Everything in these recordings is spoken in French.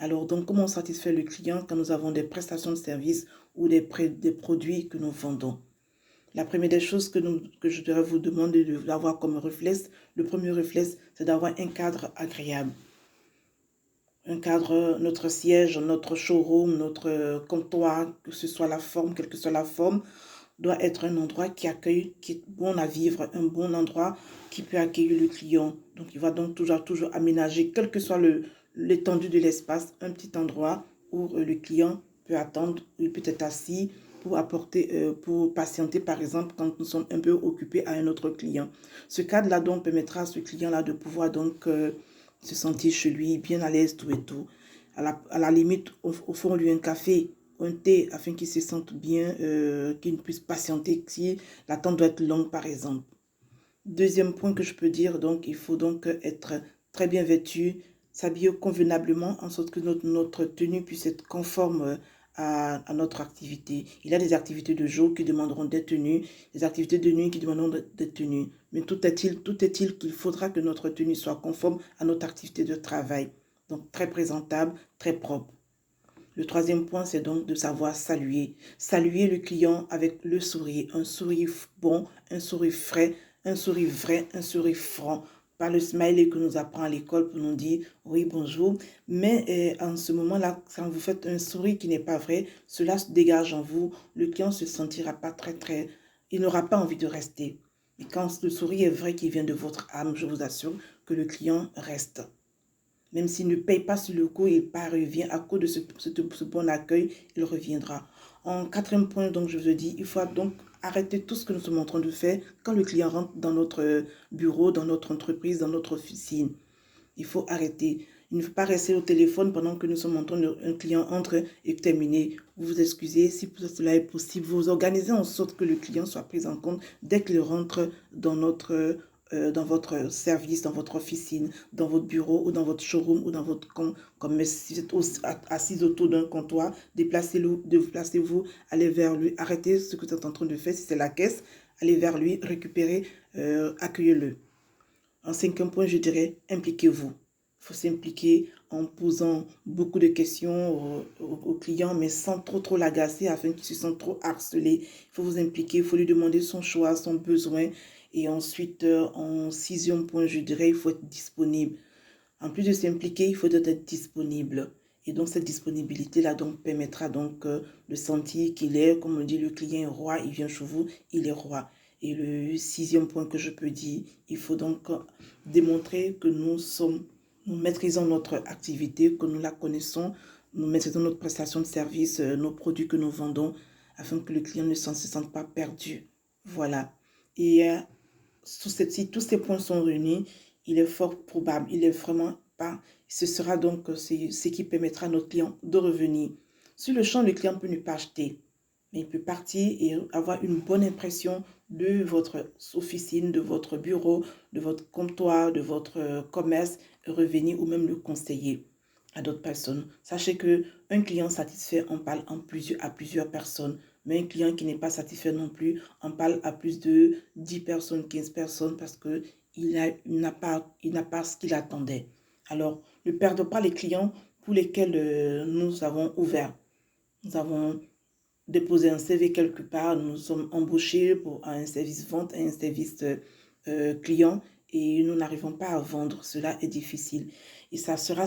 Alors, donc, comment on satisfait le client quand nous avons des prestations de services ou des produits que nous vendons? La première des choses que je devrais vous demander d'avoir comme réflexe, le premier réflexe, c'est d'avoir un cadre agréable. Un cadre, notre siège, notre showroom, notre comptoir, que ce soit la forme, quelle que soit la forme, doit être un endroit qui accueille, qui est bon à vivre, un bon endroit qui peut accueillir le client. Donc, il va donc toujours aménager, quel que soit l'étendue de l'espace, un petit endroit où le client peut attendre, il peut être assis pour patienter, par exemple, quand nous sommes un peu occupés à un autre client. Ce cadre-là, donc, permettra à ce client-là de pouvoir, donc, se sentir chez lui, bien à l'aise, tout et tout. À la limite, offrons-lui un café, un thé, afin qu'il se sente bien, qu'il puisse patienter si l'attente doit être longue, par exemple. Deuxième point que je peux dire, donc, il faut donc être très bien vêtu, s'habiller convenablement, en sorte que notre tenue puisse être conforme à notre activité. Il y a des activités de jour qui demanderont des tenues, des activités de nuit qui demanderont des tenues. Mais tout est-il qu'il faudra que notre tenue soit conforme à notre activité de travail. Donc, très présentable, très propre. Le troisième point, c'est donc de savoir saluer. Saluer le client avec le sourire. Un sourire bon, un sourire frais, un sourire vrai, un sourire franc. Pas le smiley que nous apprend à l'école pour nous dire oui, bonjour. Mais en ce moment-là, quand vous faites un sourire qui n'est pas vrai, cela se dégage en vous. Le client ne se sentira pas très. Il n'aura pas envie de rester. Et quand le sourire est vrai qui vient de votre âme, je vous assure que le client reste. Même s'il ne paye pas sur le coup, il revient à cause de ce bon accueil, il reviendra. En quatrième point, donc, je vous dis, il faut donc arrêter tout ce que nous sommes en train de faire quand le client rentre dans notre bureau, dans notre entreprise, dans notre officine. Il faut arrêter. Il ne faut pas rester au téléphone pendant que nous sommes en train un client entre et terminer. Vous vous excusez, si cela est possible, vous organisez en sorte que le client soit pris en compte dès qu'il rentre dans votre service, dans votre officine, dans votre bureau ou dans votre showroom ou dans votre comme si vous êtes assis autour d'un comptoir, déplacez-vous, allez vers lui, arrêtez ce que vous êtes en train de faire. Si c'est la caisse, allez vers lui, récupérez, accueillez-le. En cinquième point, je dirais, impliquez-vous. Il faut s'impliquer en posant beaucoup de questions au client, mais sans trop l'agacer afin qu'il se sente trop harcelé. Il faut vous impliquer, il faut lui demander son choix, son besoin. Et ensuite, en sixième point, je dirais, il faut être disponible. En plus de s'impliquer, il faut être disponible. Et donc, cette disponibilité-là donc, permettra donc de sentir qu'il est, comme on dit, le client est roi, il vient chez vous, il est roi. Et le sixième point que je peux dire, il faut donc démontrer que nous maîtrisons notre activité, que nous la connaissons, nous maîtrisons notre prestation de service, nos produits que nous vendons, afin que le client ne se sente pas perdu. Voilà. Et si tous ces points sont réunis, il est fort probable, il est vraiment pas, ce sera donc ce qui permettra à notre client de revenir. Sur le champ, le client peut ne pas acheter, mais il peut partir et avoir une bonne impression de votre officine, de votre bureau, de votre comptoir, de votre commerce, revenir ou même le conseiller à d'autres personnes. Sachez que un client satisfait, on parle à plusieurs personnes. Mais un client qui n'est pas satisfait non plus, on parle à plus de 10 personnes, 15 personnes parce qu'il n'a pas ce qu'il attendait. Alors, ne perdons pas les clients pour lesquels nous avons ouvert. Nous avons déposé un CV quelque part, nous sommes embauchés pour un service vente, un service client et nous n'arrivons pas à vendre. Cela est difficile. Et cela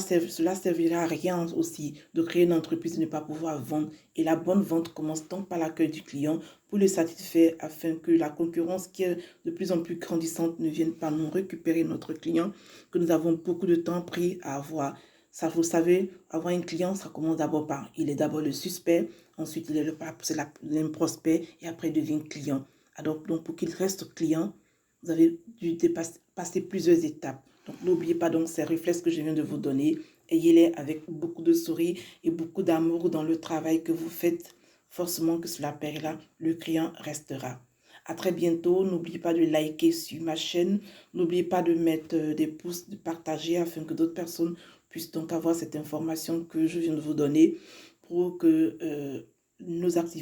servira à rien aussi de créer une entreprise et ne pas pouvoir vendre. Et la bonne vente commence donc par l'accueil du client pour le satisfaire afin que la concurrence qui est de plus en plus grandissante ne vienne pas nous récupérer notre client que nous avons beaucoup de temps pris à avoir. Ça, vous savez, avoir un client, ça commence d'abord par, il est d'abord le suspect, ensuite il est le prospect et après il devient client. Alors, donc pour qu'il reste client, vous avez dû passer plusieurs étapes. Donc n'oubliez pas donc ces réflexes que je viens de vous donner. Ayez-les avec beaucoup de sourire et beaucoup d'amour dans le travail que vous faites. Forcément que cela paiera, le client restera. À très bientôt. N'oubliez pas de liker sur ma chaîne. N'oubliez pas de mettre des pouces, de partager afin que d'autres personnes puissent donc avoir cette information que je viens de vous donner pour que nos activités